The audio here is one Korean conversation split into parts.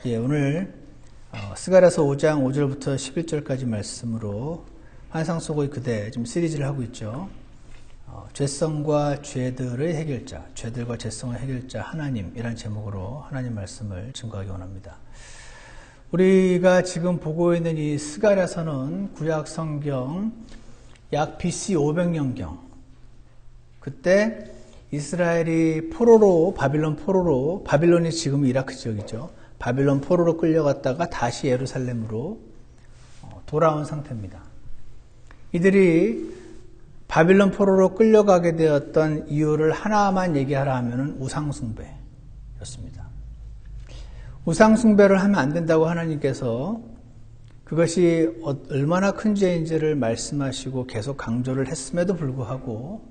오늘 스가랴서 5장 5절부터 11절까지 말씀으로 환상 속의 그대 지금 시리즈를 하고 있죠. 죄성과 죄들의 해결자, 죄들과 죄성의 해결자 하나님이란 제목으로 하나님 말씀을 증거하기 원합니다. 우리가 지금 보고 있는 이 스가랴서는 구약 성경 약 BC 500년경, 그때 이스라엘이 바빌론 포로로, 바빌론이 지금 이라크 지역이죠. 바빌론 포로로 끌려갔다가 다시 예루살렘으로 돌아온 상태입니다. 이들이 바빌론 포로로 끌려가게 되었던 이유를 하나만 얘기하라 하면 우상숭배였습니다. 우상숭배를 하면 안 된다고 하나님께서 그것이 얼마나 큰 죄인지를 말씀하시고 계속 강조를 했음에도 불구하고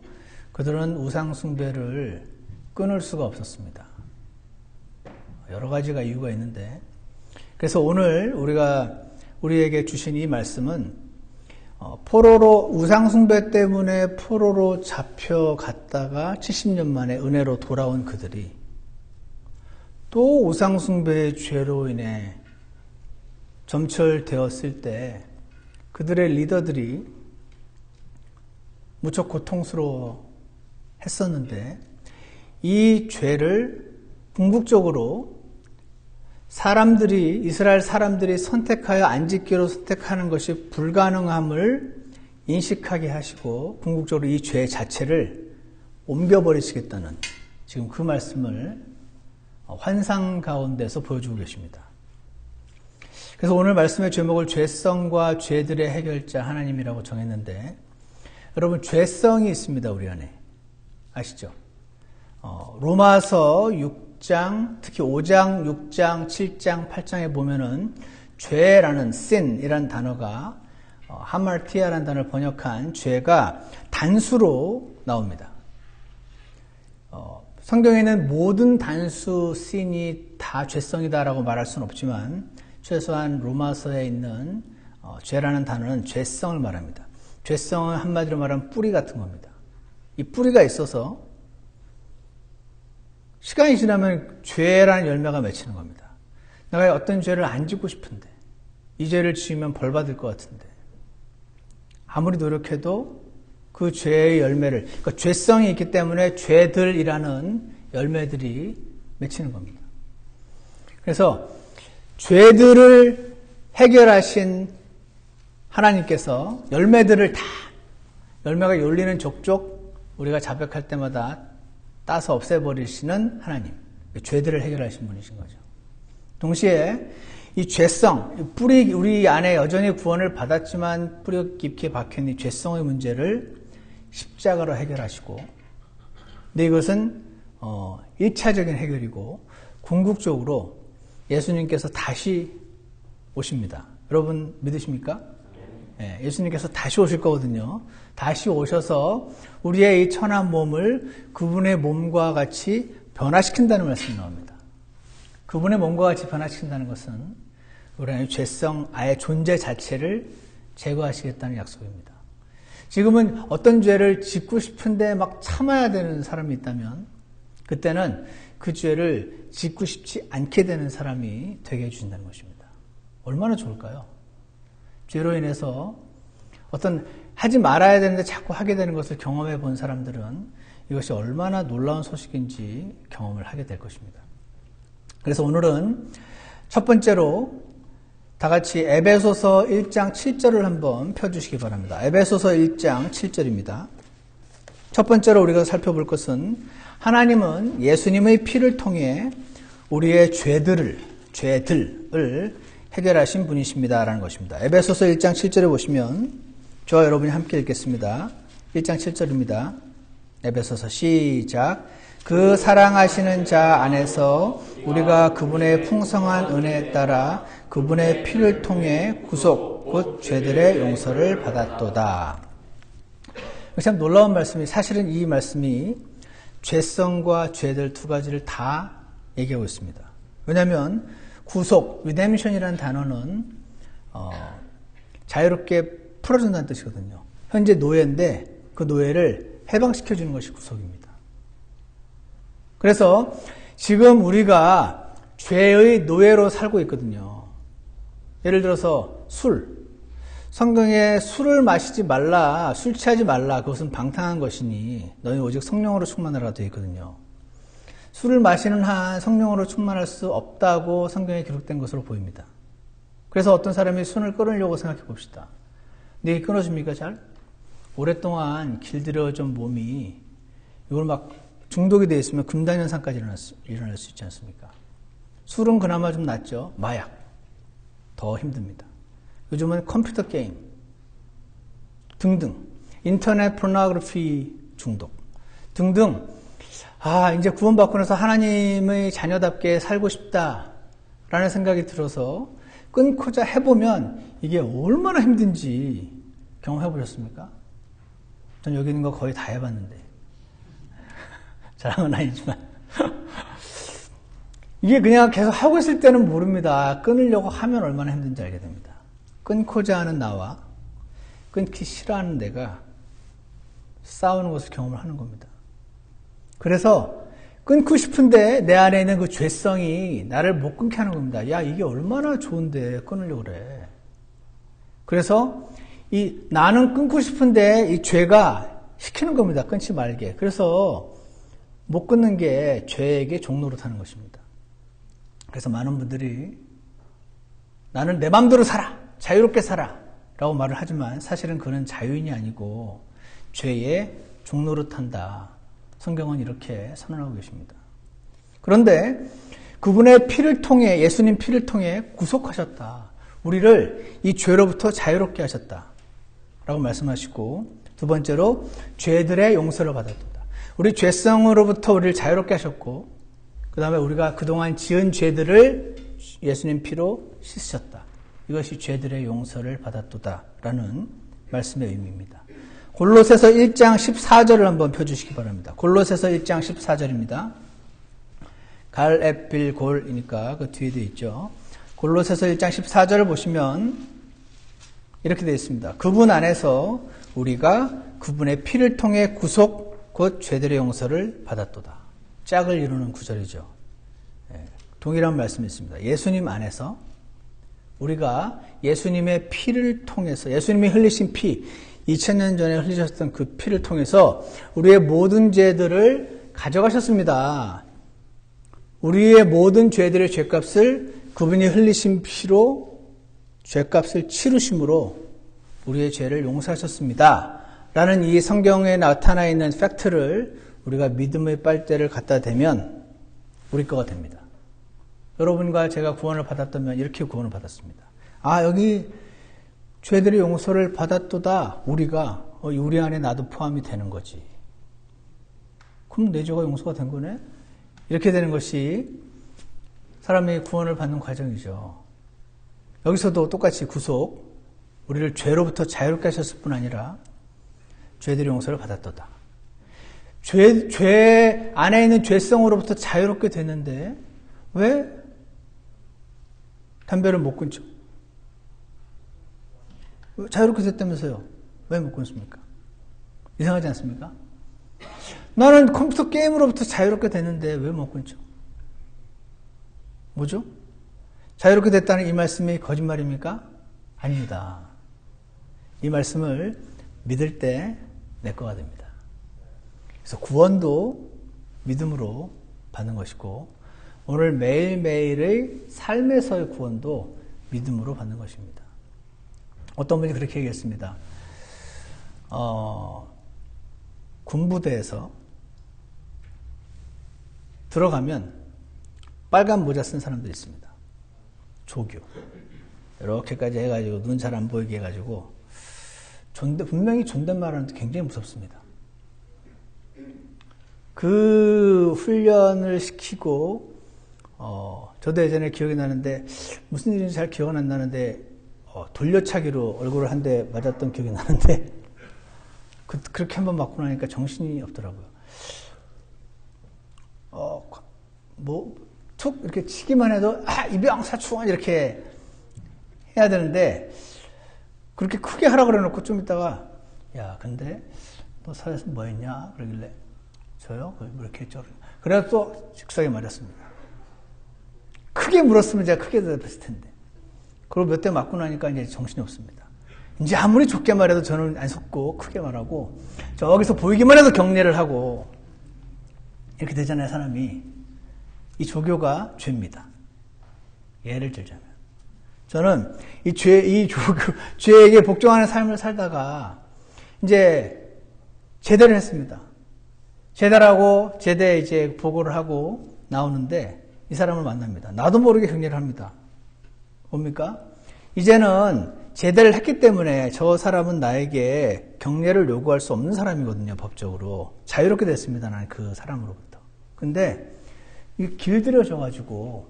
그들은 우상숭배를 끊을 수가 없었습니다. 여러 가지가 이유가 있는데, 그래서 오늘 우리에게 주신 이 말씀은 우상숭배 때문에 포로로 잡혀갔다가 70년 만에 은혜로 돌아온 그들이 또 우상숭배의 죄로 인해 점철되었을 때 그들의 리더들이 무척 고통스러워 했었는데, 이 죄를 궁극적으로 이스라엘 사람들이 선택하여 안 짓기로 선택하는 것이 불가능함을 인식하게 하시고 궁극적으로 이 죄 자체를 옮겨버리시겠다는 지금 그 말씀을 환상 가운데서 보여주고 계십니다. 그래서 오늘 말씀의 제목을 죄성과 죄들의 해결자 하나님이라고 정했는데, 여러분 죄성이 있습니다. 우리 안에 아시죠? 로마서 6장, 특히 5장, 6장, 7장, 8장에 보면은 죄라는 sin이라는 단어가 하마르티아라는 단어를 번역한 죄가 단수로 나옵니다. 성경에는 모든 단수 sin이 다 죄성이다라고 말할 수는 없지만 최소한 로마서에 있는 죄라는 단어는 죄성을 말합니다. 죄성은 한마디로 말하면 뿌리 같은 겁니다. 이 뿌리가 있어서 시간이 지나면 죄라는 열매가 맺히는 겁니다. 내가 어떤 죄를 안 짓고 싶은데, 이 죄를 지으면 벌 받을 것 같은데, 아무리 노력해도 그 죄의 열매를, 그러니까 죄성이 있기 때문에 죄들이라는 열매들이 맺히는 겁니다. 그래서 죄들을 해결하신 하나님께서 열매가 열리는 족족 우리가 자백할 때마다 따서 없애버리시는 하나님, 죄들을 해결하신 분이신 거죠. 동시에 이 죄성, 우리 안에 여전히 구원을 받았지만 뿌리 깊게 박혀있는 이 죄성의 문제를 십자가로 해결하시고, 근데 이것은 1차적인 해결이고 궁극적으로 예수님께서 다시 오십니다. 여러분 믿으십니까? 네, 예수님께서 다시 오실 거거든요. 다시 오셔서 우리의 이 천한 몸을 그분의 몸과 같이 변화시킨다는 말씀이 나옵니다. 그분의 몸과 같이 변화시킨다는 것은 우리 안에 죄성, 아예 존재 자체를 제거하시겠다는 약속입니다. 지금은 어떤 죄를 짓고 싶은데 막 참아야 되는 사람이 있다면 그때는 그 죄를 짓고 싶지 않게 되는 사람이 되게 해주신다는 것입니다. 얼마나 좋을까요? 죄로 인해서 하지 말아야 되는데 자꾸 하게 되는 것을 경험해 본 사람들은 이것이 얼마나 놀라운 소식인지 경험을 하게 될 것입니다. 그래서 오늘은 첫 번째로 다 같이 에베소서 1장 7절을 한번 펴주시기 바랍니다. 에베소서 1장 7절입니다. 첫 번째로 우리가 살펴볼 것은 하나님은 예수님의 피를 통해 우리의 죄들을 해결하신 분이십니다라는 것입니다. 에베소서 1장 7절에 보시면 저와 여러분이 함께 읽겠습니다. 1장 7절입니다. 에베소서 시작. 그 사랑하시는 자 안에서 우리가 그분의 풍성한 은혜에 따라 그분의 피를 통해 구속 곧 죄들의 용서를 받았도다. 참 놀라운 말씀이, 사실은 이 말씀이 죄성과 죄들 두 가지를 다 얘기하고 있습니다. 왜냐하면 구속, redemption이라는 단어는 자유롭게 풀어준다는 뜻이거든요. 현재 노예인데 그 노예를 해방시켜주는 것이 구속입니다. 그래서 지금 우리가 죄의 노예로 살고 있거든요. 예를 들어서 술. 성경에 술을 마시지 말라, 술 취하지 말라, 그것은 방탕한 것이니 너희 오직 성령으로 충만하라 되어 있거든요. 술을 마시는 한 성령으로 충만할 수 없다고 성경에 기록된 것으로 보입니다. 그래서 어떤 사람이 손을 끊으려고 생각해 봅시다. 근데 이게 끊어집니까, 잘? 오랫동안 길들여진 몸이 이걸 막 중독이 되어 있으면 금단현상까지 일어날 수 있지 않습니까? 술은 그나마 좀 낫죠. 마약. 더 힘듭니다. 요즘은 컴퓨터 게임 등등, 인터넷 포르노그래피 중독 등등. 이제 구원받고 나서 하나님의 자녀답게 살고 싶다라는 생각이 들어서 끊고자 해보면 이게 얼마나 힘든지 경험해 보셨습니까? 전 여기 있는 거 거의 다 해봤는데 자랑은 아니지만 이게 그냥 계속 하고 있을 때는 모릅니다. 끊으려고 하면 얼마나 힘든지 알게 됩니다. 끊고자 하는 나와 끊기 싫어하는 내가 싸우는 것을 경험을 하는 겁니다. 그래서 끊고 싶은데 내 안에 있는 그 죄성이 나를 못 끊게 하는 겁니다. 야, 이게 얼마나 좋은데 끊으려고 그래. 그래서 나는 끊고 싶은데 이 죄가 시키는 겁니다. 끊지 말게. 그래서 못 끊는 게 죄에게 종노릇하는 것입니다. 그래서 많은 분들이 나는 내 마음대로 살아, 자유롭게 살아 라고 말을 하지만 사실은 그는 자유인이 아니고 죄에 종노릇한다. 성경은 이렇게 선언하고 계십니다. 그런데 그분의 피를 통해, 예수님 피를 통해 구속하셨다. 우리를 이 죄로부터 자유롭게 하셨다 라고 말씀하시고, 두 번째로 죄들의 용서를 받았다. 우리 죄성으로부터 우리를 자유롭게 하셨고, 그 다음에 우리가 그동안 지은 죄들을 예수님 피로 씻으셨다. 이것이 죄들의 용서를 받았도다 라는 말씀의 의미입니다. 골로새서 1장 14절을 한번 펴주시기 바랍니다. 골로새서 1장 14절입니다. 갈에필골이니까 그 뒤에 되어 있죠. 골로새서 1장 14절을 보시면 이렇게 되어 있습니다. 그분 안에서 우리가 그분의 피를 통해 구속 곧 죄들의 용서를 받았도다. 짝을 이루는 구절이죠. 동일한 말씀이 있습니다. 예수님 안에서 우리가 예수님의 피를 통해서, 예수님이 흘리신 피, 2000년 전에 흘리셨던 그 피를 통해서 우리의 모든 죄들을 가져가셨습니다. 우리의 모든 죄들의 죄값을 그분이 흘리신 피로 죄값을 치르심으로 우리의 죄를 용서하셨습니다. 라는 이 성경에 나타나 있는 팩트를 우리가 믿음의 빨대를 갖다 대면 우리 거가 됩니다. 여러분과 제가 구원을 받았다면 이렇게 구원을 받았습니다. 여기 죄들의 용서를 받았도다. 우리가 우리 안에 나도 포함이 되는 거지. 그럼 내 죄가 용서가 된 거네? 이렇게 되는 것이 사람이 구원을 받는 과정이죠. 여기서도 똑같이 구속, 우리를 죄로부터 자유롭게 하셨을 뿐 아니라 죄들의 용서를 받았도다. 죄 안에 있는 죄성으로부터 자유롭게 됐는데 왜 담배를 못 끊죠? 자유롭게 됐다면서요. 왜 못 끊습니까? 이상하지 않습니까? 나는 컴퓨터 게임으로부터 자유롭게 됐는데 왜 못 끊죠? 뭐죠? 자유롭게 됐다는 이 말씀이 거짓말입니까? 아닙니다. 이 말씀을 믿을 때 내 거가 됩니다. 그래서 구원도 믿음으로 받는 것이고, 오늘 매일매일의 삶에서의 구원도 믿음으로 받는 것입니다. 어떤 분이 그렇게 얘기했습니다. 군부대에서 들어가면 빨간 모자 쓴 사람들이 있습니다. 조교. 이렇게까지 해가지고 눈 잘 안 보이게 해가지고 분명히 존댓말하는데 굉장히 무섭습니다. 그 훈련을 시키고 저도 예전에 기억이 나는데 무슨 일인지 잘 기억은 안 나는데 돌려차기로 얼굴을 한 대 맞았던 기억이 나는데 그렇게 한번 맞고 나니까 정신이 없더라고요. 툭 이렇게 치기만 해도 이병사충원 이렇게 해야 되는데 그렇게 크게 하라고 그래놓고 좀 있다가 야 근데 너 사회에서 뭐 했냐 그러길래 저요? 뭐 이렇게 했죠. 그래서 또 직사에 맞았습니다. 크게 물었으면 제가 크게 대답했을 텐데. 그리고 몇 대 맞고 나니까 이제 정신이 없습니다. 이제 아무리 좁게 말해도 저는 안 속고 크게 말하고 저기서 보이기만 해도 경례를 하고 이렇게 되잖아요, 사람이. 이 조교가 죄입니다. 예를 들자면. 저는 죄에게 복종하는 삶을 살다가 이제 제대를 했습니다. 제대하고 제대 이제 보고를 하고 나오는데 이 사람을 만납니다. 나도 모르게 경례를 합니다. 뭡니까? 이제는 제대를 했기 때문에 저 사람은 나에게 경례를 요구할 수 없는 사람이거든요, 법적으로. 자유롭게 됐습니다, 나는 그 사람으로부터. 근데 이게 길들여져가지고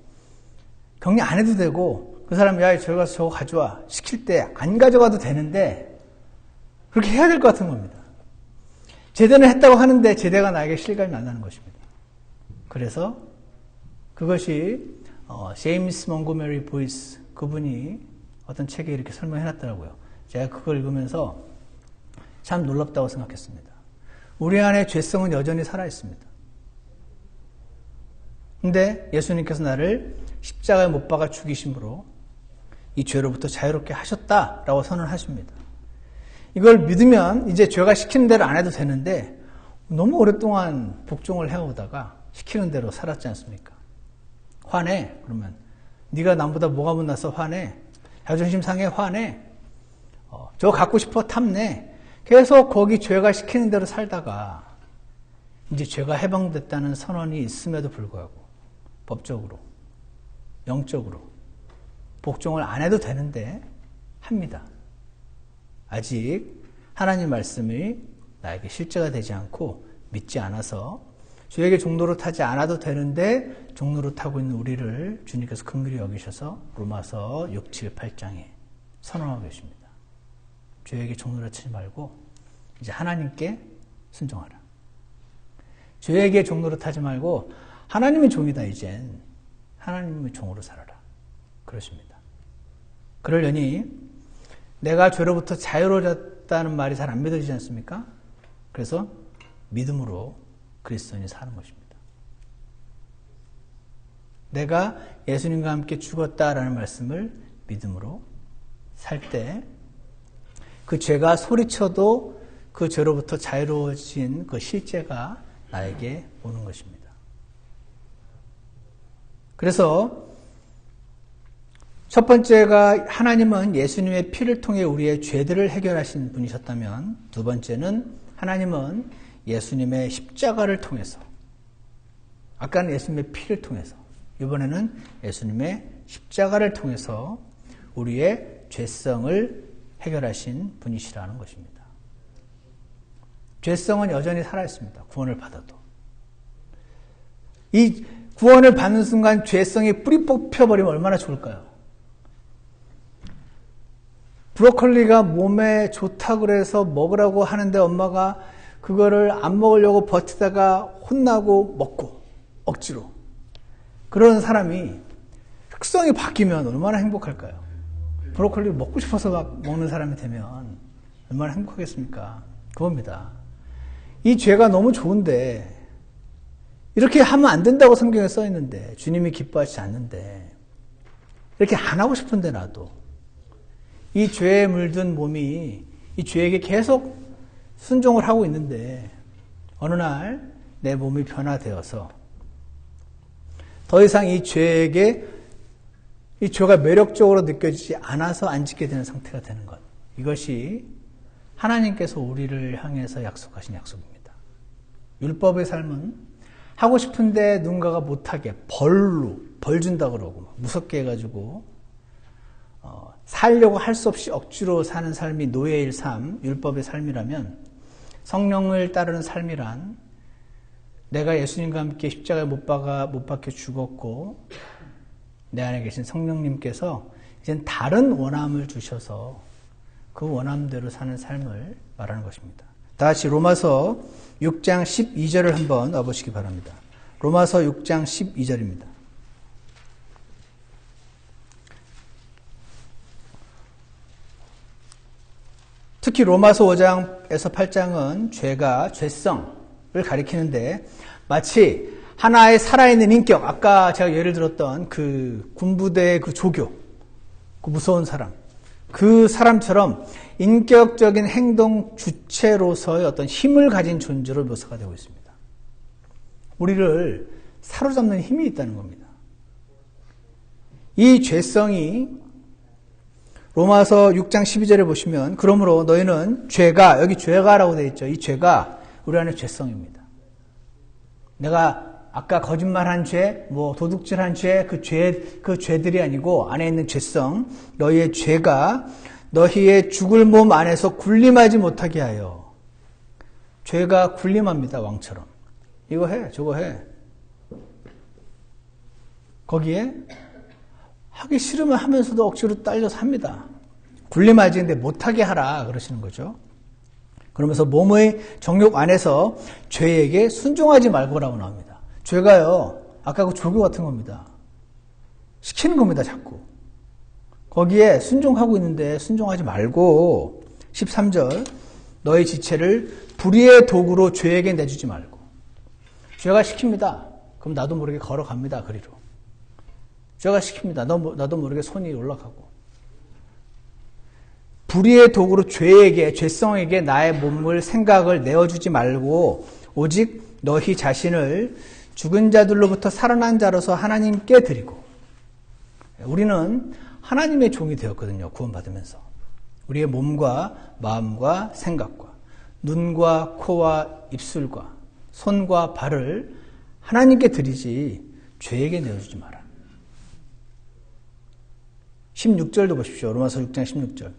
경례 안 해도 되고 그 사람이 야, 저기 가서 저거 가져와. 시킬 때 안 가져가도 되는데 그렇게 해야 될 것 같은 겁니다. 제대는 했다고 하는데 제대가 나에게 실감이 안 나는 것입니다. 그래서 그것이 제임스 몽고메리 보이스 그분이 어떤 책에 이렇게 설명해놨더라고요. 제가 그걸 읽으면서 참 놀랍다고 생각했습니다. 우리 안에 죄성은 여전히 살아있습니다. 근데 예수님께서 나를 십자가에 못 박아 죽이심으로 이 죄로부터 자유롭게 하셨다라고 선언하십니다. 이걸 믿으면 이제 죄가 시키는 대로 안 해도 되는데 너무 오랫동안 복종을 해오다가 시키는 대로 살았지 않습니까? 화내. 그러면 네가 남보다 뭐가 못나서 화내. 자존심 상해. 화내. 저거 갖고 싶어. 탐내. 계속 거기 죄가 시키는 대로 살다가 이제 죄가 해방됐다는 선언이 있음에도 불구하고 법적으로, 영적으로 복종을 안 해도 되는데 합니다. 아직 하나님 말씀이 나에게 실제가 되지 않고 믿지 않아서 주에게 종노릇하지 않아도 되는데 종노릇하고 있는 우리를 주님께서 긍휼히 여기셔서 로마서 6, 7, 8장에 선언하고 계십니다. 주에게 종노릇하지 말고 이제 하나님께 순종하라. 주에게 종노릇하지 말고 하나님의 종이다 이젠. 하나님의 종으로 살아라. 그러십니다. 그러려니 내가 죄로부터 자유로워졌다는 말이 잘 안 믿어지지 않습니까? 그래서 믿음으로 그리스도인이 사는 것입니다. 내가 예수님과 함께 죽었다라는 말씀을 믿음으로 살 때 그 죄가 소리쳐도 그 죄로부터 자유로워진 그 실제가 나에게 오는 것입니다. 그래서 첫 번째가 하나님은 예수님의 피를 통해 우리의 죄들을 해결하신 분이셨다면 두 번째는 하나님은 예수님의 십자가를 통해서 아까는 예수님의 피를 통해서 이번에는 예수님의 십자가를 통해서 우리의 죄성을 해결하신 분이시라는 것입니다. 죄성은 여전히 살아있습니다. 구원을 받아도. 이 구원을 받는 순간 죄성이 뿌리 뽑혀버리면 얼마나 좋을까요? 브로콜리가 몸에 좋다고 그래서 먹으라고 하는데 엄마가 그거를 안 먹으려고 버티다가 혼나고 먹고 억지로. 그런 사람이 특성이 바뀌면 얼마나 행복할까요? 브로콜리를 먹고 싶어서 막 먹는 사람이 되면 얼마나 행복하겠습니까? 그겁니다. 이 죄가 너무 좋은데 이렇게 하면 안 된다고 성경에 써 있는데 주님이 기뻐하지 않는데 이렇게 안 하고 싶은데 나도 이 죄에 물든 몸이 이 죄에게 계속 순종을 하고 있는데 어느 날 내 몸이 변화되어서 더 이상 이 죄에게 이 죄가 매력적으로 느껴지지 않아서 안 짓게 되는 상태가 되는 것. 이것이 하나님께서 우리를 향해서 약속하신 약속입니다. 율법의 삶은 하고 싶은데 누군가가 못하게 벌 준다 그러고 무섭게 해가지고 살려고 할 수 없이 억지로 사는 삶이 노예의 삶, 율법의 삶이라면 성령을 따르는 삶이란 내가 예수님과 함께 십자가에 못 박혀 죽었고 내 안에 계신 성령님께서 이젠 다른 원함을 주셔서 그 원함대로 사는 삶을 말하는 것입니다. 다 같이 로마서 6장 12절을 한번 와보시기 바랍니다. 로마서 6장 12절입니다. 특히 로마서 5장에서 8장은 죄가 죄성을 가리키는데 마치 하나의 살아있는 인격, 아까 제가 예를 들었던 그 군부대의 그 조교, 그 무서운 사람, 그 사람처럼 인격적인 행동 주체로서의 어떤 힘을 가진 존재로 묘사가 되고 있습니다. 우리를 사로잡는 힘이 있다는 겁니다. 이 죄성이 로마서 6장 12절에 보시면 그러므로 너희는 죄가, 여기 죄가라고 되어 있죠. 이 죄가 우리 안에 죄성입니다. 내가 아까 거짓말한 죄, 도둑질한 죄, 그 죄들이 아니고 안에 있는 죄성, 너희의 죄가 너희의 죽을 몸 안에서 군림하지 못하게 하여. 죄가 군림합니다, 왕처럼. 이거 해, 저거 해. 거기에 하기 싫으면 하면서도 억지로 딸려서 합니다. 군림하지 근데 못하게 하라 그러시는 거죠. 그러면서 몸의 정욕 안에서 죄에게 순종하지 말고라고 나옵니다. 죄가요, 아까 그 조교 같은 겁니다. 시키는 겁니다, 자꾸. 거기에 순종하고 있는데 순종하지 말고 13절 너희 지체를 불의의 도구로 죄에게 내주지 말고. 죄가 시킵니다. 그럼 나도 모르게 걸어갑니다, 그리로. 죄가 시킵니다. 나도 모르게 손이 올라가고. 불의의 도구로 죄성에게 나의 몸을, 생각을 내어주지 말고 오직 너희 자신을 죽은 자들로부터 살아난 자로서 하나님께 드리고. 우리는 하나님의 종이 되었거든요. 구원받으면서. 우리의 몸과 마음과 생각과 눈과 코와 입술과 손과 발을 하나님께 드리지 죄에게 내어주지 마라. 16절도 보십시오. 로마서 6장 16절.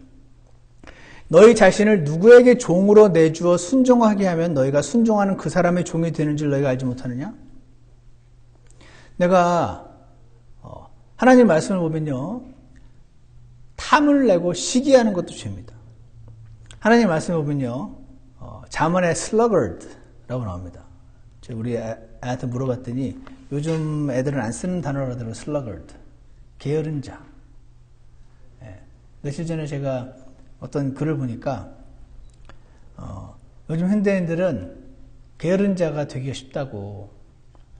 너희 자신을 누구에게 종으로 내주어 순종하게 하면 너희가 순종하는 그 사람의 종이 되는 줄 너희가 알지 못하느냐? 내가 하나님 말씀을 보면요, 탐을 내고 시기하는 것도 죄입니다. 하나님 말씀을 보면요, 잠언의 sluggard라고 나옵니다. 우리 애한테 물어봤더니 요즘 애들은 안 쓰는 단어라더라고요. sluggard, 게으른 자. 며칠 전에 제가 어떤 글을 보니까 요즘 현대인들은 게으른 자가 되기가 쉽다고.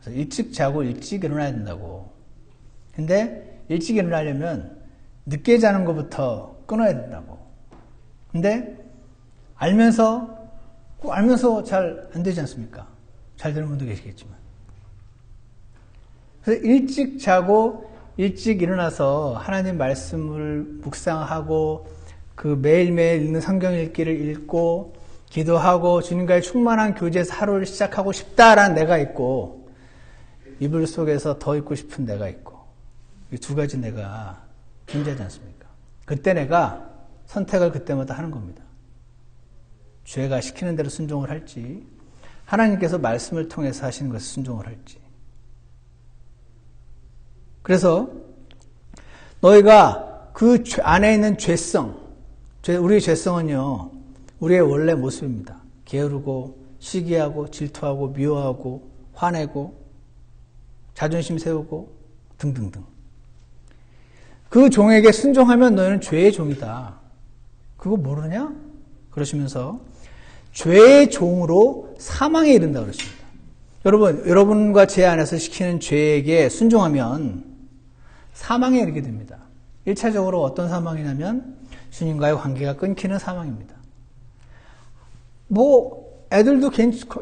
그래서 일찍 자고 일찍 일어나야 된다고. 근데 일찍 일어나려면 늦게 자는 것부터 끊어야 된다고. 근데 알면서 잘 안 되지 않습니까? 잘 되는 분도 계시겠지만. 그래서 일찍 자고 일찍 일어나서 하나님 말씀을 묵상하고 그 매일매일 읽는 성경 읽기를 읽고 기도하고 주님과의 충만한 교제에서 하루를 시작하고 싶다라는 내가 있고, 이불 속에서 더 있고 싶은 내가 있고, 이 두 가지 내가 존재하지 않습니까? 그때 내가 선택을 그때마다 하는 겁니다. 죄가 시키는 대로 순종을 할지, 하나님께서 말씀을 통해서 하시는 것을 순종을 할지. 그래서 너희가 그 안에 있는 죄성, 우리의 죄성은요, 우리의 원래 모습입니다. 게으르고 시기하고 질투하고 미워하고 화내고 자존심 세우고 등등등. 그 종에게 순종하면 너희는 죄의 종이다. 그거 모르냐? 그러시면서 죄의 종으로 사망에 이른다 그러십니다. 여러분과 제 안에서 시키는 죄에게 순종하면 사망에 이르게 됩니다. 1차적으로 어떤 사망이냐면 주님과의 관계가 끊기는 사망입니다. 애들도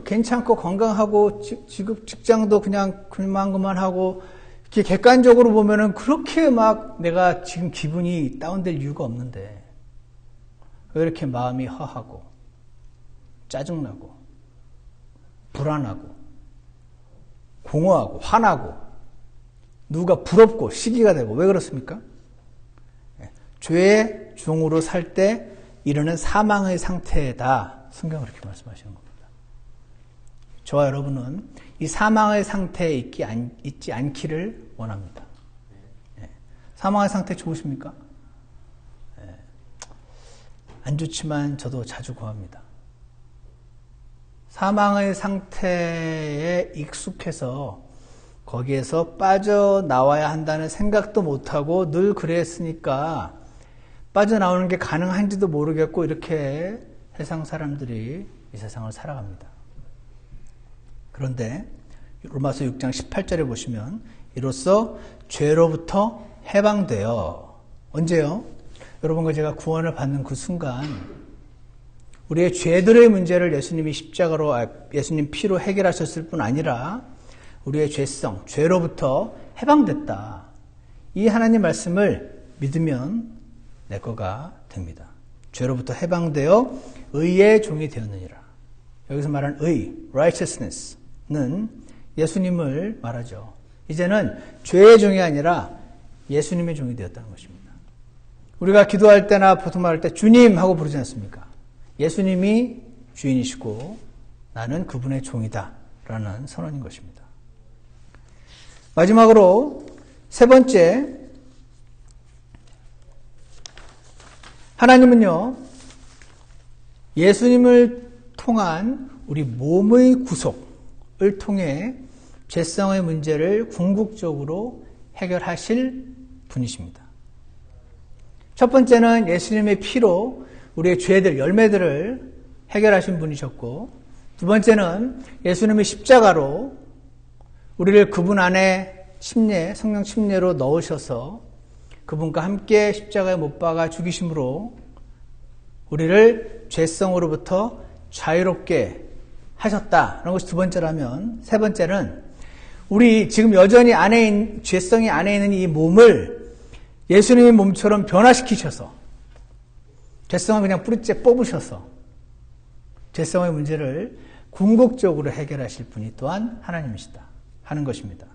괜찮고 건강하고 직장도 그냥 그만하고 이렇게 객관적으로 보면은 그렇게 막 내가 지금 기분이 다운될 이유가 없는데 왜 이렇게 마음이 허하고 짜증나고 불안하고 공허하고 화나고 누가 부럽고 시기가 되고 왜 그렇습니까? 죄의 종으로 살 때 이르는 사망의 상태다. 성경은 그렇게 말씀하시는 겁니다. 저와 여러분은 이 사망의 상태에 있지 않기를 원합니다. 사망의 상태 좋으십니까? 안 좋지만 저도 자주 구합니다. 사망의 상태에 익숙해서 거기에서 빠져나와야 한다는 생각도 못하고 늘 그랬으니까 빠져나오는 게 가능한지도 모르겠고 이렇게 세상 사람들이 이 세상을 살아갑니다. 그런데 로마서 6장 18절에 보시면 이로써 죄로부터 해방되어 언제요? 여러분과 제가 구원을 받는 그 순간 우리의 죄들의 문제를 예수님이 십자가로 예수님 피로 해결하셨을 뿐 아니라 우리의 죄성, 죄로부터 해방됐다. 이 하나님 말씀을 믿으면 내 거가 됩니다. 죄로부터 해방되어 의의 종이 되었느니라. 여기서 말하는 의, righteousness는 예수님을 말하죠. 이제는 죄의 종이 아니라 예수님의 종이 되었다는 것입니다. 우리가 기도할 때나 보통 말할 때 주님 하고 부르지 않습니까? 예수님이 주인이시고 나는 그분의 종이다 라는 선언인 것입니다. 마지막으로 세 번째, 하나님은요 예수님을 통한 우리 몸의 구속을 통해 죄성의 문제를 궁극적으로 해결하실 분이십니다. 첫 번째는 예수님의 피로 우리의 죄들, 열매들을 해결하신 분이셨고, 두 번째는 예수님의 십자가로 우리를 그분 안에 침례, 성령 침례로 넣으셔서 그분과 함께 십자가에 못 박아 죽이심으로 우리를 죄성으로부터 자유롭게 하셨다라는 것이 두 번째라면, 세 번째는 우리 지금 여전히 죄성이 안에 있는 이 몸을 예수님의 몸처럼 변화시키셔서 죄성을 그냥 뿌리째 뽑으셔서 죄성의 문제를 궁극적으로 해결하실 분이 또한 하나님이시다 하는 것입니다.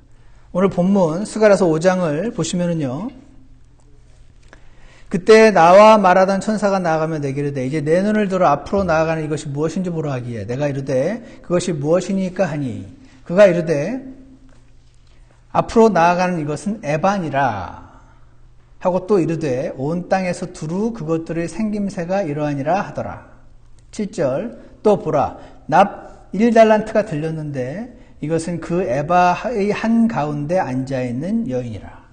오늘 본문 스가랴서 5장을 보시면은요, 그때 나와 말하던 천사가 나아가며 내게 이르되 이제 내 눈을 들어 앞으로 나아가는 이것이 무엇인지 보라 하기에 내가 이르되 그것이 무엇이니까 하니 그가 이르되 앞으로 나아가는 이것은 에반이라 하고 또 이르되 온 땅에서 두루 그것들의 생김새가 이러하니라 하더라. 7절 또 보라 납 1달란트가 들렸는데 이것은 그 에바의 한가운데 앉아있는 여인이라.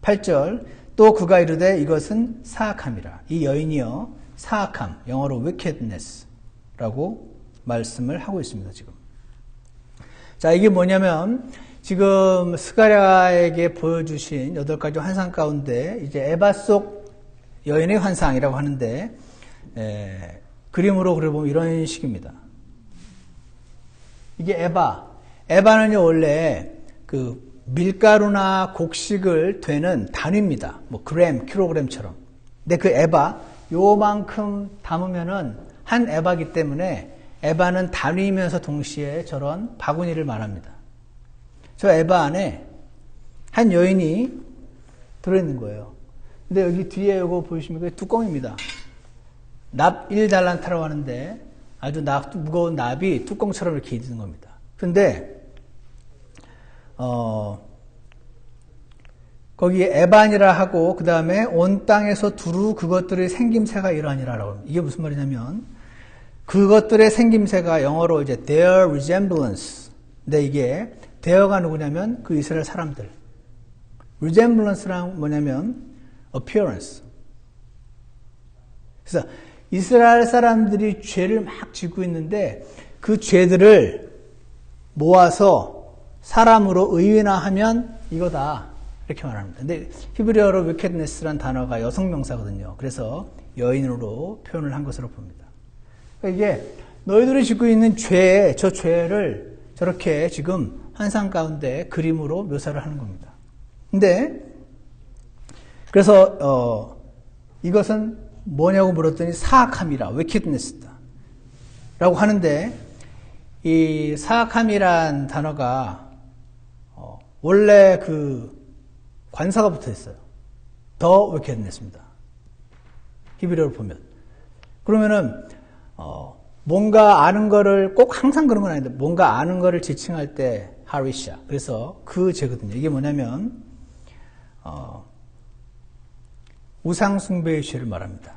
8절 또 그가 이르되 이것은 사악함이라. 이 여인이여 사악함, 영어로 wickedness라고 말씀을 하고 있습니다. 지금. 자, 이게 뭐냐면 지금 스가랴에게 보여주신 8가지 환상 가운데 이제 에바 속 여인의 환상이라고 하는데 그림으로 그려보면 이런 식입니다. 이게 에바는요 원래 그 밀가루나 곡식을 되는 단위입니다. 뭐 그램, 킬로그램처럼. 근데 그 에바 요만큼 담으면은 한 에바기 때문에 에바는 단위이면서 동시에 저런 바구니를 말합니다. 저 에바 안에 한 여인이 들어있는 거예요. 근데 여기 뒤에 이거 보이십니까? 뚜껑입니다. 납 1달란트라고 하는데 아주 무거운 납이 뚜껑처럼 이렇게 있는 겁니다. 근데 거기에 에반이라 하고 그 다음에 온 땅에서 두루 그것들의 생김새가 이러하니라라고 합니다. 이게 무슨 말이냐면 그것들의 생김새가 영어로 이제 their resemblance. 근데 이게 their가 누구냐면 그 이스라엘 사람들. resemblance랑 뭐냐면 appearance. 그래서 이스라엘 사람들이 죄를 막 짓고 있는데 그 죄들을 모아서 사람으로 의인화하면 이거다 이렇게 말합니다. 근데 히브리어로 wickedness라는 단어가 여성명사거든요. 그래서 여인으로 표현을 한 것으로 봅니다. 그러니까 이게 너희들이 짓고 있는 저 죄를 저렇게 지금 환상 가운데 그림으로 묘사를 하는 겁니다. 근데 그래서 이것은 뭐냐고 물었더니 사악함이라 wickedness다 라고 하는데 이 사악함이란 단어가 원래 그 관사가 붙어 있어요. 더 wickedness입니다. 히브리어로 보면. 그러면은 뭔가 아는 거를 꼭 항상 그런 건 아닌데 뭔가 아는 거를 지칭할 때 하리샤. 그래서 그 죄거든요. 이게 뭐냐면 우상 숭배의 죄를 말합니다.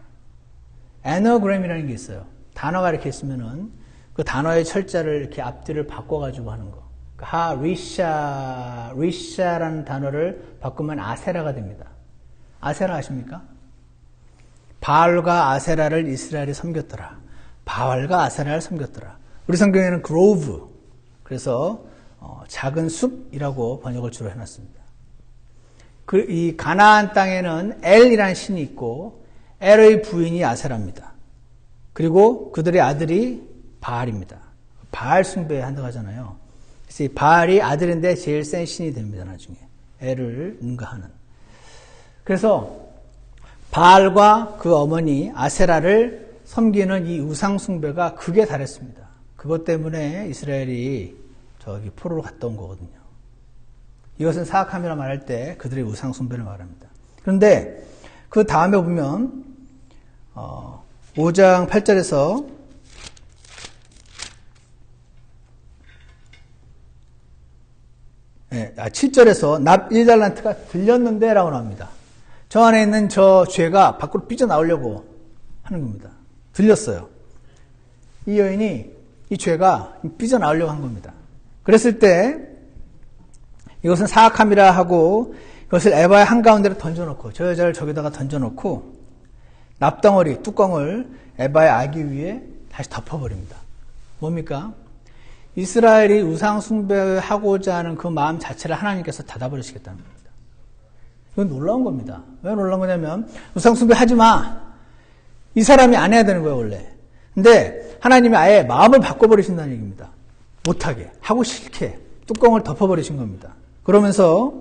애너그램이라는 게 있어요. 단어가 이렇게 있으면은 그 단어의 철자를 이렇게 앞뒤를 바꿔가지고 하는 거. 리샤라는 단어를 바꾸면 아세라가 됩니다. 아세라 아십니까? 바알과 아세라를 이스라엘이 섬겼더라. 바알과 아세라를 섬겼더라. 우리 성경에는 그로브. 그래서 작은 숲이라고 번역을 주로 해놨습니다. 이 가나안 땅에는 엘이라는 신이 있고 엘의 부인이 아세라입니다. 그리고 그들의 아들이 바알입니다. 바알 숭배한다고 하잖아요. 그래서 이 바알이 아들인데 제일 센 신이 됩니다. 나중에 엘을 능가하는. 그래서 바알과 그 어머니 아세라를 섬기는 이 우상 숭배가 극에 달했습니다. 그것 때문에 이스라엘이 저기 포로로 갔다 온 거거든요. 이것은 사악함이라 말할 때 그들의 우상 숭배를 말합니다. 그런데 그 다음에 보면 5장 8절에서 7절에서 납 1달란트가 들렸는데 라고 나옵니다. 저 안에 있는 저 죄가 밖으로 삐져나오려고 하는 겁니다. 들렸어요. 이 여인이 이 죄가 삐져나오려고 한 겁니다. 그랬을 때 이것은 사악함이라 하고 이것을 에바의 한가운데로 던져놓고 저 여자를 저기다가 던져놓고 납덩어리 뚜껑을 에바의 아기 위에 다시 덮어버립니다. 뭡니까? 이스라엘이 우상 숭배하고자 하는 그 마음 자체를 하나님께서 닫아버리시겠다는 겁니다. 이건 놀라운 겁니다. 왜 놀라운 거냐면 우상 숭배하지 마. 이 사람이 안 해야 되는 거예요 원래. 근데 하나님이 아예 마음을 바꿔버리신다는 얘기입니다. 못하게 하고 싫게 뚜껑을 덮어버리신 겁니다. 그러면서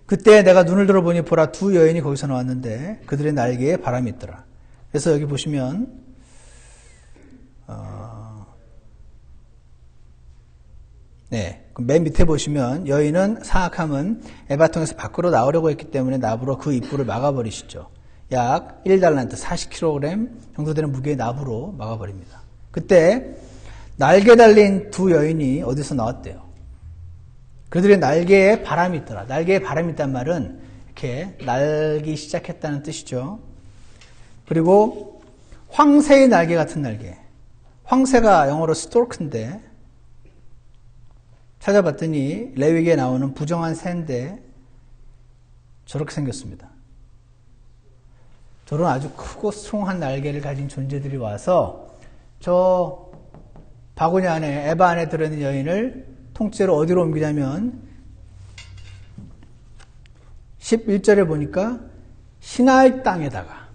그때 내가 눈을 들어보니 보라 두 여인이 거기서 나왔는데 그들의 날개에 바람이 있더라. 그래서 여기 보시면 맨 밑에 보시면 여인은 사악함은 에바통에서 밖으로 나오려고 했기 때문에 나부로 그 입구를 막아버리시죠. 약 1달란트 40kg 정도 되는 무게의 나부로 막아버립니다. 그때 날개 달린 두 여인이 어디서 나왔대요? 그들의 날개에 바람이 있더라. 날개에 바람이 있단 말은 이렇게 날기 시작했다는 뜻이죠. 그리고 황새의 날개 같은 날개. 황새가 영어로 스토크인데 찾아봤더니 레위기에 나오는 부정한 새인데 저렇게 생겼습니다. 저런 아주 크고 스트롱한 날개를 가진 존재들이 와서 저 바구니 안에 에바 안에 들어있는 여인을 통째로 어디로 옮기냐면 11절에 보니까 시나이 땅에다가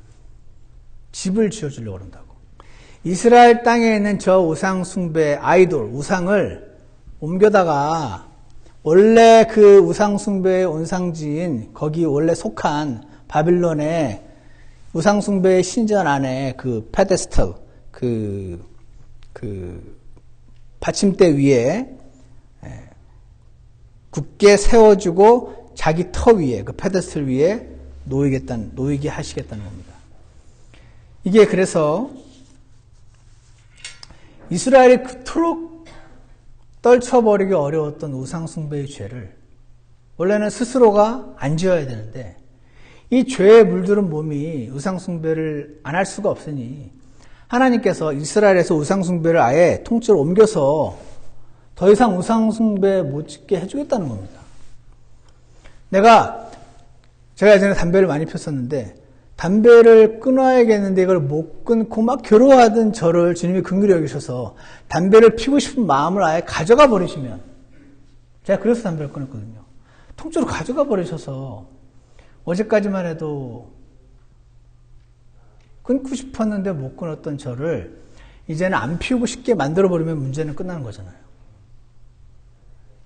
집을 지어주려고 그런다고. 이스라엘 땅에 있는 저 우상 숭배 아이돌 우상을 옮겨다가 원래 그 우상 숭배의 온상지인 거기 원래 속한 바빌론의 우상 숭배의 신전 안에 그 페데스털 그 받침대 위에 굳게 세워주고 자기 터 위에 그 페데스털 위에 놓이게 하시겠다는 겁니다. 이게 그래서 이스라엘이 그토록 떨쳐버리기 어려웠던 우상 숭배의 죄를 원래는 스스로가 안 지어야 되는데 이 죄에 물들은 몸이 우상 숭배를 안 할 수가 없으니 하나님께서 이스라엘에서 우상 숭배를 아예 통째로 옮겨서 더 이상 우상 숭배 못 짓게 해주겠다는 겁니다. 제가 예전에 담배를 많이 폈었는데 담배를 끊어야겠는데 이걸 못 끊고 막 괴로워하던 저를 주님이 긍휼히 여기셔서 담배를 피우고 싶은 마음을 아예 가져가 버리시면 제가 그래서 담배를 끊었거든요. 통째로 가져가 버리셔서 어제까지만 해도 끊고 싶었는데 못 끊었던 저를 이제는 안 피우고 싶게 만들어버리면 문제는 끝나는 거잖아요.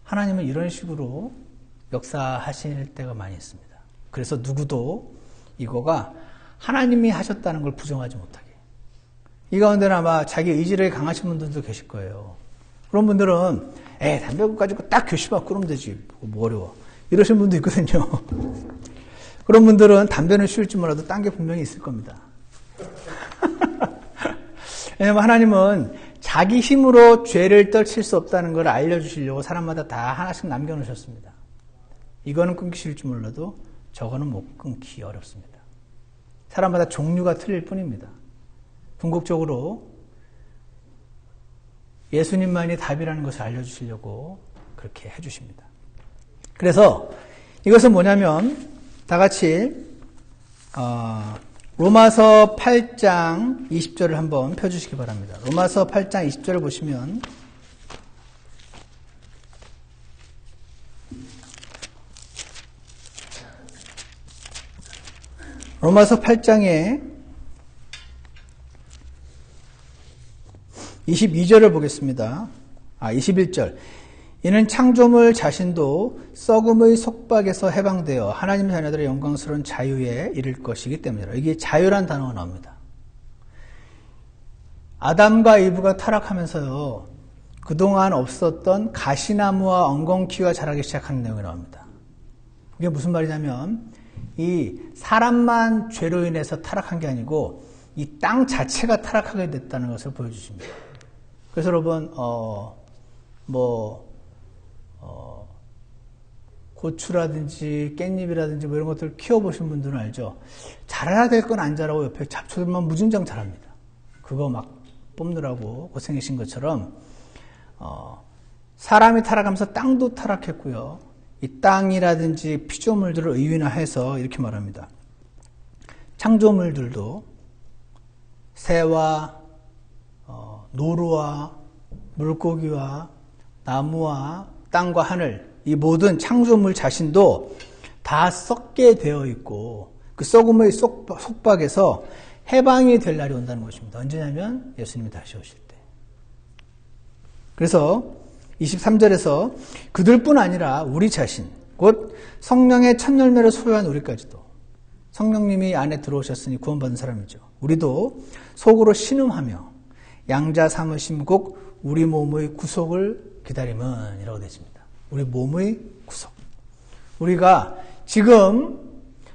하나님은 이런 식으로 역사하실 때가 많이 있습니다. 그래서 누구도 이거가 하나님이 하셨다는 걸 부정하지 못하게. 이 가운데는 아마 자기 의지력이 강하신 분들도 계실 거예요. 그런 분들은 담배 가지고 딱 교시만 끊으면 되지 뭐 어려워 이러신 분도 있거든요. 그런 분들은 담배는 쉬울지 몰라도 딴 게 분명히 있을 겁니다. 왜냐하면 하나님은 자기 힘으로 죄를 떨칠 수 없다는 걸 알려주시려고 사람마다 다 하나씩 남겨놓으셨습니다. 이거는 끊기 쉬울지 몰라도 저거는 못 끊기 어렵습니다. 사람마다 종류가 틀릴 뿐입니다. 궁극적으로 예수님만이 답이라는 것을 알려주시려고 그렇게 해주십니다. 그래서 이것은 뭐냐면 다 같이 로마서 8장 20절을 한번 펴주시기 바랍니다. 로마서 8장 20절을 보시면 로마서 8장에 22절을 보겠습니다. 21절. 이는 창조물 자신도 썩음의 속박에서 해방되어 하나님 자녀들의 영광스러운 자유에 이를 것이기 때문이라. 이게 자유란 단어가 나옵니다. 아담과 이브가 타락하면서요, 그동안 없었던 가시나무와 엉겅퀴가 자라기 시작하는 내용이 나옵니다. 그게 무슨 말이냐면, 이 사람만 죄로 인해서 타락한 게 아니고 이 땅 자체가 타락하게 됐다는 것을 보여주십니다. 그래서 여러분, 고추라든지 깻잎이라든지 뭐 이런 것들 키워보신 분들은 알죠? 자라야 될 건 안 자라고 옆에 잡초들만 무진장 자랍니다. 그거 막 뽑느라고 고생하신 것처럼 사람이 타락하면서 땅도 타락했고요. 이 땅이라든지 피조물들을 의인화해서 이렇게 말합니다. 창조물들도 새와 노루와 물고기와 나무와 땅과 하늘, 이 모든 창조물 자신도 다 썩게 되어 있고 그 썩음의 속박에서 해방이 될 날이 온다는 것입니다. 언제냐면 예수님이 다시 오실 때. 그래서 23절에서 그들뿐 아니라 우리 자신, 곧 성령의 첫 열매를 소유한 우리까지도, 성령님이 안에 들어오셨으니 구원받은 사람이죠. 우리도 속으로 신음하며 양자 삼으심 곧 우리 몸의 구속을 기다림은 이라고 되어 있습니다. 우리 몸의 구속. 우리가 지금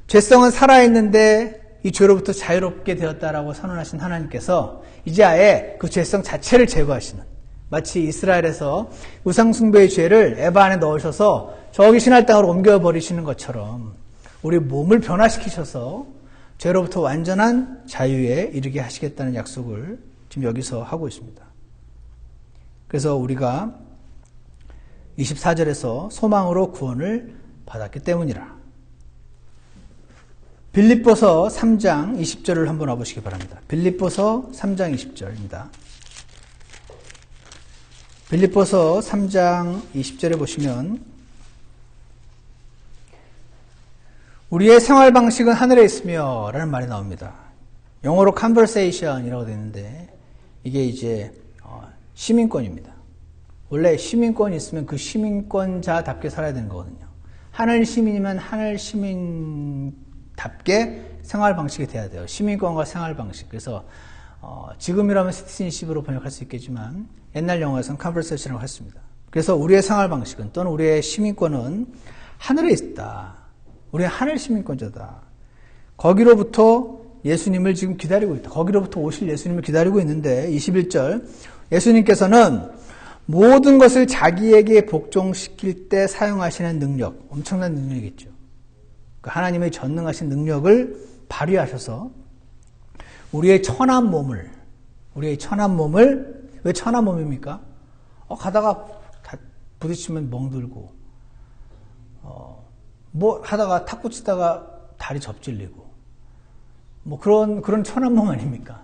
죄성은 살아있는데 이 죄로부터 자유롭게 되었다라고 선언하신 하나님께서 이제 아예 그 죄성 자체를 제거하시는, 마치 이스라엘에서 우상숭배의 죄를 에바 안에 넣으셔서 저기 신할 땅으로 옮겨버리시는 것처럼 우리 몸을 변화시키셔서 죄로부터 완전한 자유에 이르게 하시겠다는 약속을 지금 여기서 하고 있습니다. 그래서 우리가 24절에서 소망으로 구원을 받았기 때문이라. 빌립보서 3장 20절을 한번 와보시기 바랍니다. 빌립보서 3장 20절입니다. 빌립보서 3장 20절에 보시면 우리의 생활 방식은 하늘에 있으며 라는 말이 나옵니다. 영어로 conversation이라고 되어 있는데 이게 이제 시민권입니다. 원래 시민권이 있으면 그 시민권자답게 살아야 되는 거거든요. 하늘 시민이면 하늘 시민답게 생활 방식이 돼야 돼요. 시민권과 생활 방식. 그래서 지금이라면 시티즌십으로 번역할 수 있겠지만 옛날 영어에서는 컨버세이션이라고 했습니다. 그래서 우리의 생활 방식은 또는 우리의 시민권은 하늘에 있다. 우리의 하늘 시민권자다. 거기로부터 예수님을 지금 기다리고 있다. 거기로부터 오실 예수님을 기다리고 있는데 21절 예수님께서는 모든 것을 자기에게 복종시킬 때 사용하시는 능력, 엄청난 능력이겠죠. 하나님의 전능하신 능력을 발휘하셔서 우리의 천한 몸을, 왜 천한 몸입니까? 가다가 부딪히면 멍들고, 뭐 하다가 탁구 치다가 다리 접질리고, 뭐 그런 천한 몸 아닙니까?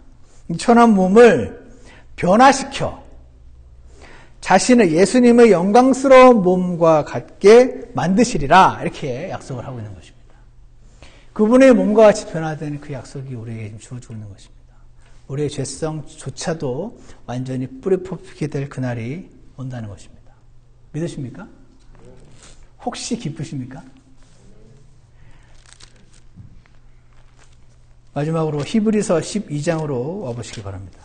이 천한 몸을 변화시켜 자신의 예수님의 영광스러운 몸과 같게 만드시리라 이렇게 약속을 하고 있는 것입니다. 그분의 몸과 같이 변화되는 그 약속이 우리에게 주어지고 있는 것입니다. 우리의 죄성조차도 완전히 뿌리 뽑히게 될 그날이 온다는 것입니다. 믿으십니까? 혹시 기쁘십니까? 마지막으로 히브리서 12장으로 와보시기 바랍니다.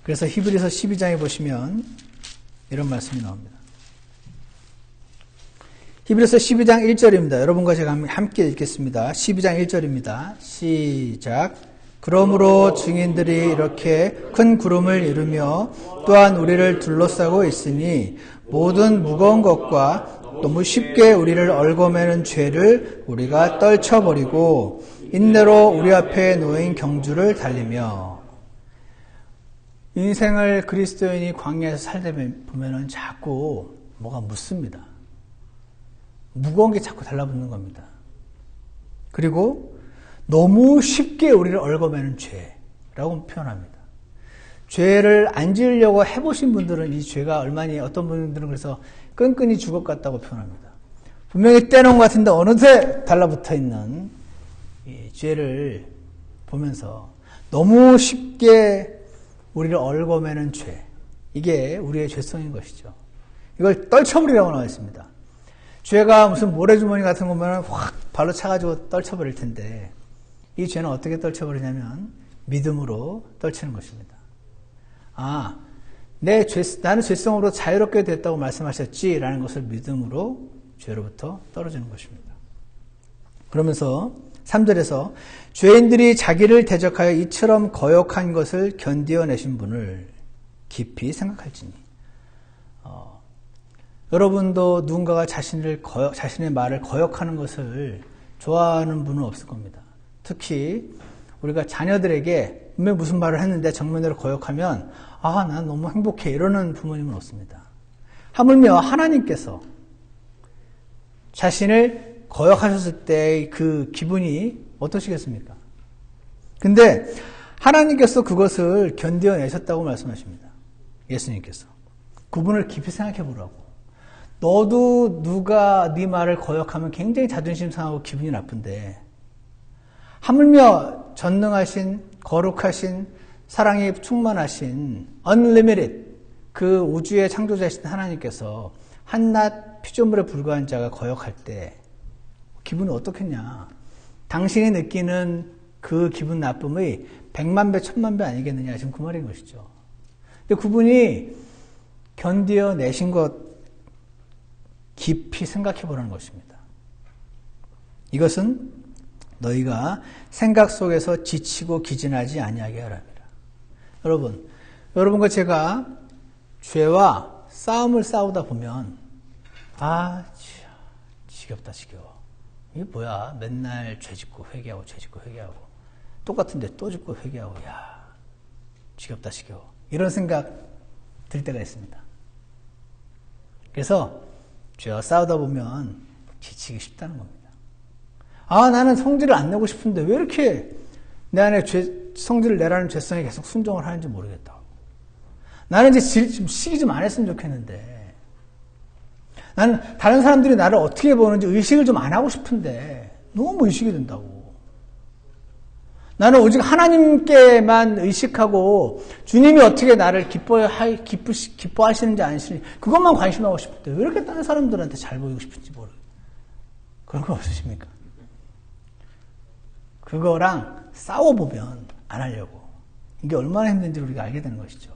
그래서 히브리서 12장에 보시면 이런 말씀이 나옵니다. 히브리서 12장 1절입니다. 여러분과 제가 함께 읽겠습니다. 12장 1절입니다. 시작. 그러므로 증인들이 이렇게 큰 구름을 이루며 또한 우리를 둘러싸고 있으니 모든 무거운 것과 너무 쉽게 우리를 얽어매는 죄를 우리가 떨쳐버리고 인내로 우리 앞에 놓인 경주를 달리며. 인생을 그리스도인이 광야에서 살다 보면은 자꾸 뭐가 묻습니다. 무거운 게 자꾸 달라붙는 겁니다. 그리고 너무 쉽게 우리를 얽어매는 죄라고 표현합니다. 죄를 안 지으려고 해보신 분들은 이 죄가 얼마니, 어떤 분들은 그래서 끈끈이 죽을 것 같다고 표현합니다. 분명히 떼놓은 것 같은데 어느새 달라붙어 있는 이 죄를 보면서 너무 쉽게 우리를 얽어매는 죄, 이게 우리의 죄성인 것이죠. 이걸 떨쳐버리라고 나와 있습니다. 죄가 무슨 모래주머니 같은 거 보면 확 발로 차가지고 떨쳐버릴 텐데, 이 죄는 어떻게 떨쳐버리냐면 믿음으로 떨치는 것입니다. 아, 나는 죄성으로 자유롭게 됐다고 말씀하셨지 라는 것을 믿음으로 죄로부터 떨어지는 것입니다. 그러면서 3절에서 죄인들이 자기를 대적하여 이처럼 거역한 것을 견디어내신 분을 깊이 생각할지니. 여러분도 누군가가 자신의 말을 거역하는 것을 좋아하는 분은 없을 겁니다. 특히 우리가 자녀들에게 분명히 무슨 말을 했는데 정면으로 거역하면 아, 난 너무 행복해 이러는 부모님은 없습니다. 하물며 하나님께서 자신을 거역하셨을 때 그 기분이 어떠시겠습니까? 근데 하나님께서 그것을 견뎌내셨다고 말씀하십니다. 예수님께서. 그분을 깊이 생각해 보라고. 너도 누가 네 말을 거역하면 굉장히 자존심 상하고 기분이 나쁜데 하물며 전능하신 거룩하신 사랑이 충만하신 unlimited 그 우주의 창조자이신 하나님께서 한낱 피조물에 불과한 자가 거역할 때 기분이 어떻겠냐. 당신이 느끼는 그 기분 나쁨의 100만 배, 1000만 배 아니겠느냐. 지금 그 말인 것이죠. 근데 그분이 견디어내신 것 깊이 생각해 보라는 것입니다. 이것은 너희가 생각 속에서 지치고 기진하지 아니하게 하랍니다. 여러분과 제가 죄와 싸움을 싸우다 보면 지겹다 지겨워. 이게 뭐야? 맨날 죄 짓고 회개하고 죄 짓고 회개하고 똑같은데 또 짓고 회개하고 지겹다 지겨워. 이런 생각 들 때가 있습니다. 그래서 죄와 싸우다 보면 지치기 쉽다는 겁니다. 나는 성질을 안 내고 싶은데 왜 이렇게 내 안에 성질을 내라는 죄성에 계속 순종을 하는지 모르겠다. 나는 이제 좀 시기 좀 안 했으면 좋겠는데 나는 다른 사람들이 나를 어떻게 보는지 의식을 좀 안 하고 싶은데 너무 의식이 된다고. 나는 오직 하나님께만 의식하고 주님이 어떻게 나를 기뻐하시는지 안 하시는지 그것만 관심하고 싶은데 왜 이렇게 다른 사람들한테 잘 보이고 싶은지 모르겠어요. 그런 거 없으십니까? 그거랑 싸워보면 안 하려고. 이게 얼마나 힘든지 우리가 알게 되는 것이죠.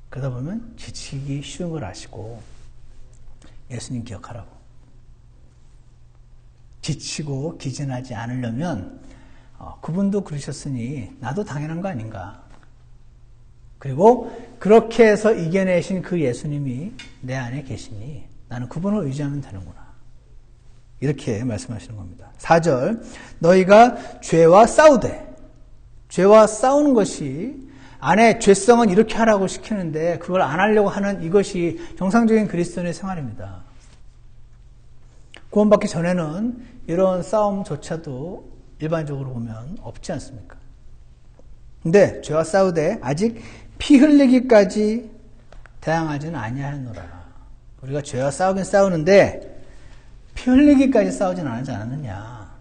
그러다 보면 지치기 쉬운 걸 아시고 예수님 기억하라고. 지치고 기진하지 않으려면 그분도 그러셨으니 나도 당연한 거 아닌가. 그리고 그렇게 해서 이겨내신 그 예수님이 내 안에 계시니 나는 그분을 의지하면 되는구나. 이렇게 말씀하시는 겁니다. 4절 너희가 죄와 싸우되. 죄와 싸우는 것이 안에 죄성은 이렇게 하라고 시키는데 그걸 안 하려고 하는 이것이 정상적인 그리스도인의 생활입니다. 구원받기 전에는 이런 싸움조차도 일반적으로 보면 없지 않습니까? 근데 죄와 싸우되 아직 피 흘리기까지 대항하지는 아니하였노라. 우리가 죄와 싸우긴 싸우는데 피 흘리기까지 싸우진 않지 않았느냐.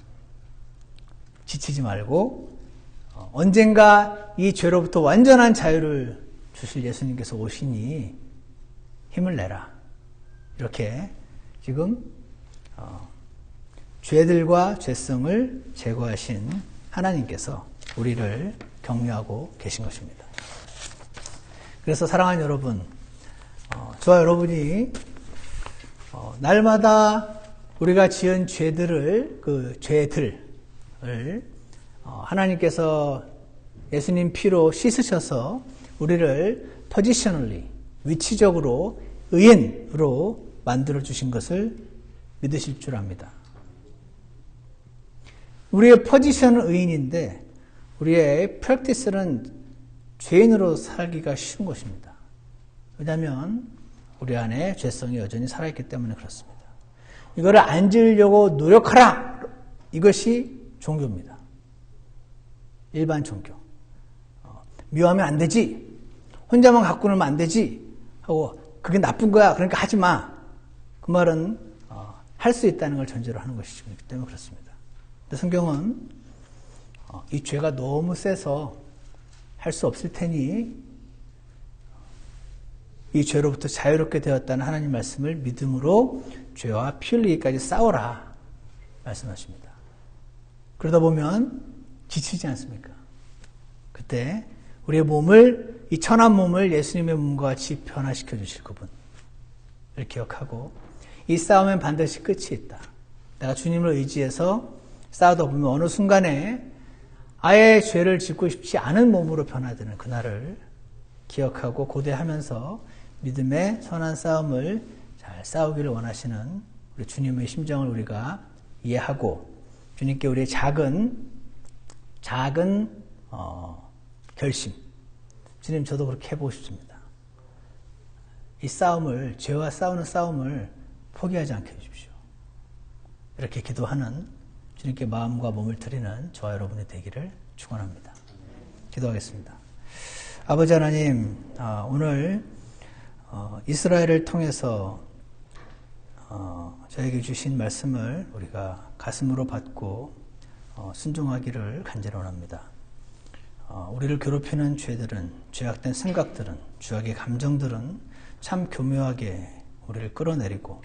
지치지 말고 언젠가 이 죄로부터 완전한 자유를 주실 예수님께서 오시니 힘을 내라. 이렇게 지금 죄들과 죄성을 제거하신 하나님께서 우리를 격려하고 계신 것입니다. 그래서 사랑하는 여러분, 저와 여러분이 날마다 우리가 지은 죄들을 하나님께서 예수님 피로 씻으셔서 우리를 포지셔널리 위치적으로 의인으로 만들어 주신 것을 믿으실 줄 압니다. 우리의 포지션은 의인인데 우리의 프랙티스는 죄인으로 살기가 쉬운 것입니다. 왜냐하면 우리 안에 죄성이 여전히 살아있기 때문에 그렇습니다. 이거를 안 지으려고 노력하라! 이것이 종교입니다. 일반 종교. 미워하면 안 되지. 혼자만 갖고 놀면 안 되지. 하고 그게 나쁜 거야. 그러니까 하지 마. 그 말은 할 수 있다는 걸 전제로 하는 것이기 때문에 그렇습니다. 근데 성경은 이 죄가 너무 세서 할 수 없을 테니 이 죄로부터 자유롭게 되었다는 하나님 말씀을 믿음으로 죄와 피 흘리기까지 싸워라 말씀하십니다. 그러다 보면 지치지 않습니까? 그때 우리의 몸을, 이 천한 몸을 예수님의 몸과 같이 변화시켜 주실 그분을 기억하고 이 싸움엔 반드시 끝이 있다. 내가 주님을 의지해서 싸우다 보면 어느 순간에 아예 죄를 짓고 싶지 않은 몸으로 변화되는 그날을 기억하고 고대하면서 믿음의 선한 싸움을 잘 싸우기를 원하시는 우리 주님의 심정을 우리가 이해하고 주님께 우리의 작은 결심, 주님 저도 그렇게 해보고 싶습니다. 이 싸움을, 죄와 싸우는 싸움을 포기하지 않게 해주십시오. 이렇게 기도하는 주님께 마음과 몸을 드리는 저와 여러분이 되기를 축원합니다. 기도하겠습니다. 아버지 하나님, 오늘 이스라엘을 통해서 저에게 주신 말씀을 우리가 가슴으로 받고 순종하기를 간절히 원합니다. 우리를 괴롭히는 죄들은, 죄악된 생각들은, 죄악의 감정들은 참 교묘하게 우리를 끌어내리고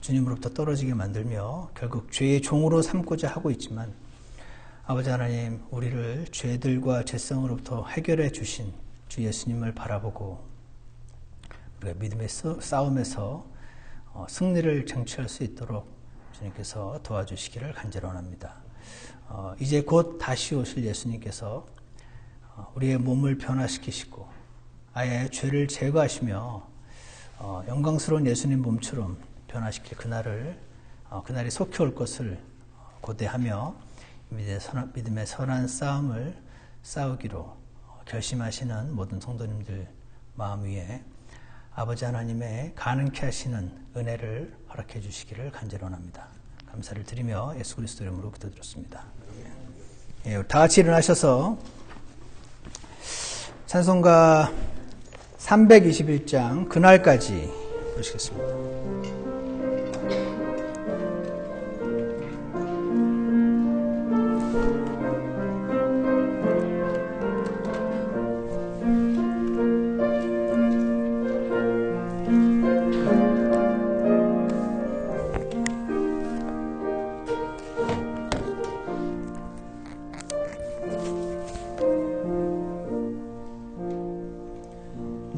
주님으로부터 떨어지게 만들며 결국 죄의 종으로 삼고자 하고 있지만 아버지 하나님, 우리를 죄들과 죄성으로부터 해결해 주신 주 예수님을 바라보고 우리가 믿음의 싸움에서 승리를 쟁취할 수 있도록 주님께서 도와주시기를 간절히 원합니다. 이제 곧 다시 오실 예수님께서 우리의 몸을 변화시키시고 아예 죄를 제거하시며 영광스러운 예수님 몸처럼 변화시킬 그날이 속히 올 것을 고대하며 믿음의 선한 싸움을 싸우기로 결심하시는 모든 성도님들 마음 위에 아버지 하나님의 가능케 하시는 은혜를 허락해 주시기를 간절히 원합니다. 감사를 드리며 예수 그리스도 이름으로 기도드렸습니다. 예, 다 같이 일어나셔서 찬송가 321장 그날까지 부르시겠습니다.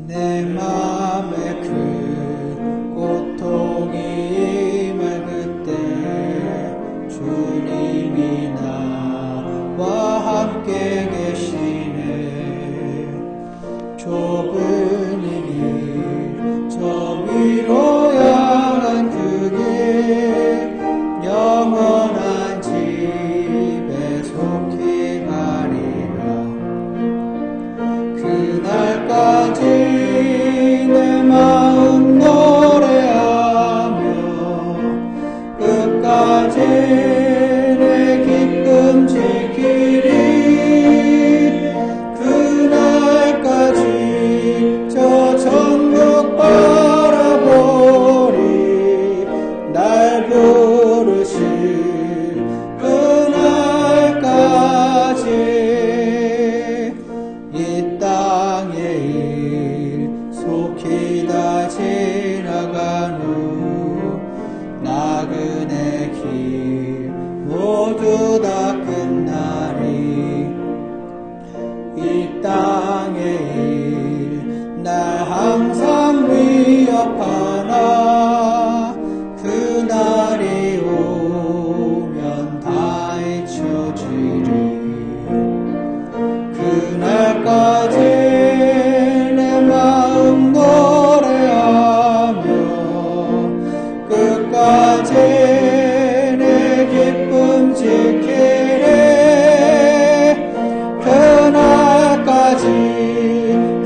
내 맘에 그 고통이 맑을 때 주님이 나와 함께 계시네. 좁은 이 길 저 위로 향한 그 길 영원한 집에 속히 가리라. 그날까지 내 마음 노래하며 끝까지 내 기쁨 지키리. 그날까지 저 천국 바라보리. 날 부르실 그날까지 이 땅의 일 속히 다 지나간 후 나그네 길 모두 다 끝나리. 이 땅의 일 날 항상 위협하나 그날이 오면 다 잊혀지리. 그날까지 내 마음 노래하며 끝까지 내 기쁨 지키리. 그날까지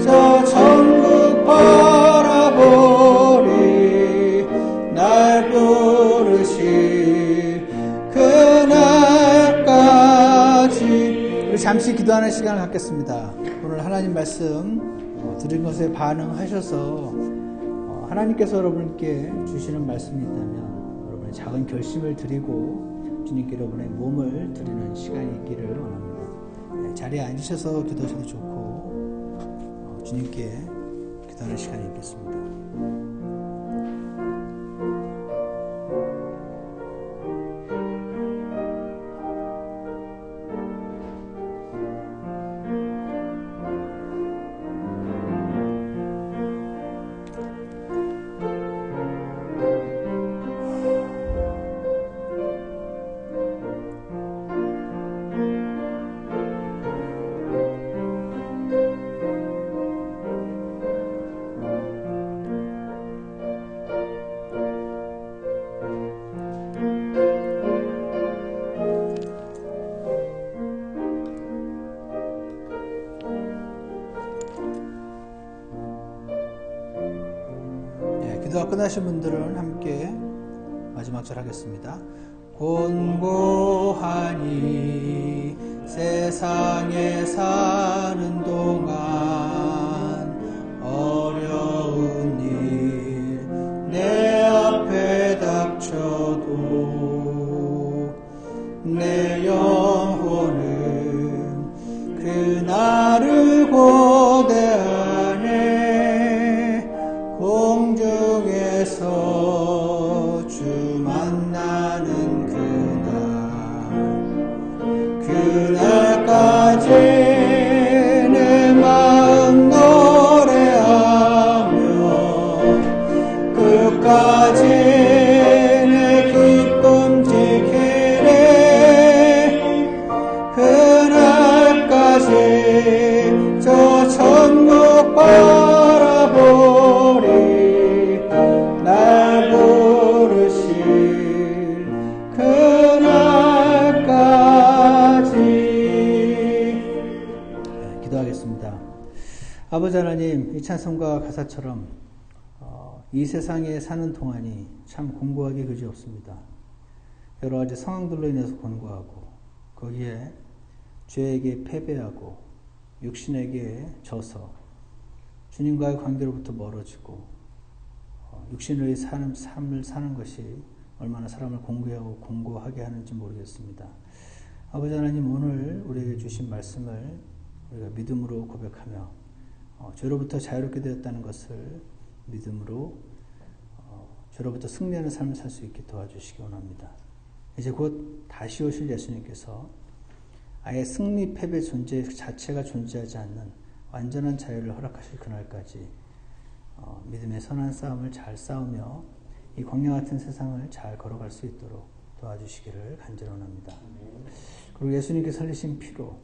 저 천국 바라보리. 날 부르실 그날까지. 우리 잠시 기도하는 시간을 갖겠습니다. 오늘 하나님 말씀 들은 것에 반응하셔서 하나님께서 여러분께 주시는 말씀이 있다면 여러분이 작은 결심을 드리고 주님께 여러분의 몸을 드리는 시간이 있기를 원합니다. 자리에 앉으셔서 기도하셔도 좋고 주님께 기도하는 시간이 있겠습니다. 기도가 끝나신 분들은 함께 마지막 절 하겠습니다. 곤고하니 세상에 사는 동안 어려운 일 내 앞에 닥쳐도 내 영혼은 그날을 고대하네. 공중에서 주 만나는 그날까지 내 마음 노래하며 끝까지 내 기쁨 지키네. 그날까지 저 천국 바라보리 날 부르실 그날까지. 기도하겠습니다. 아버지 하나님, 이 찬송가 가사처럼 이 세상에 사는 동안이 참 공고하기 그지없습니다. 여러 가지 상황들로 인해서 곤고하고 거기에 죄에게 패배하고 육신에게 져서 주님과의 관계로부터 멀어지고 육신의 삶을 사는 것이 얼마나 사람을 공고하고 공고하게 하는지 모르겠습니다. 아버지 하나님, 오늘 우리에게 주신 말씀을 우리가 믿음으로 고백하며 죄로부터 자유롭게 되었다는 것을 믿음으로 죄로부터 승리하는 삶을 살 수 있게 도와주시기 원합니다. 이제 곧 다시 오실 예수님께서 아예 승리 패배 존재 자체가 존재하지 않는 완전한 자유를 허락하실 그날까지 믿음의 선한 싸움을 잘 싸우며 이 광야 같은 세상을 잘 걸어갈 수 있도록 도와주시기를 간절히 원합니다. 그리고 예수님께서 흘리신 피로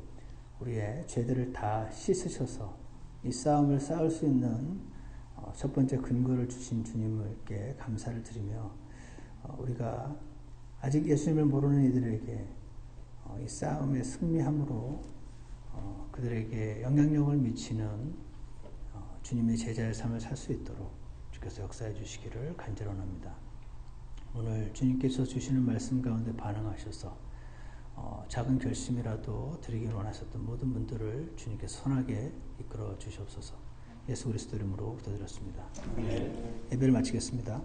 우리의 죄들을 다 씻으셔서 이 싸움을 싸울 수 있는 첫 번째 근거를 주신 주님께 감사를 드리며 우리가 아직 예수님을 모르는 이들에게 이 싸움의 승리함으로 그들에게 영향력을 미치는 주님의 제자의 삶을 살 수 있도록 주께서 역사해 주시기를 간절히 원합니다. 오늘 주님께서 주시는 말씀 가운데 반응하셔서 작은 결심이라도 드리길 원하셨던 모든 분들을 주님께서 선하게 이끌어 주시옵소서. 예수 그리스도 이름으로 기도드렸습니다. 예배를 마치겠습니다.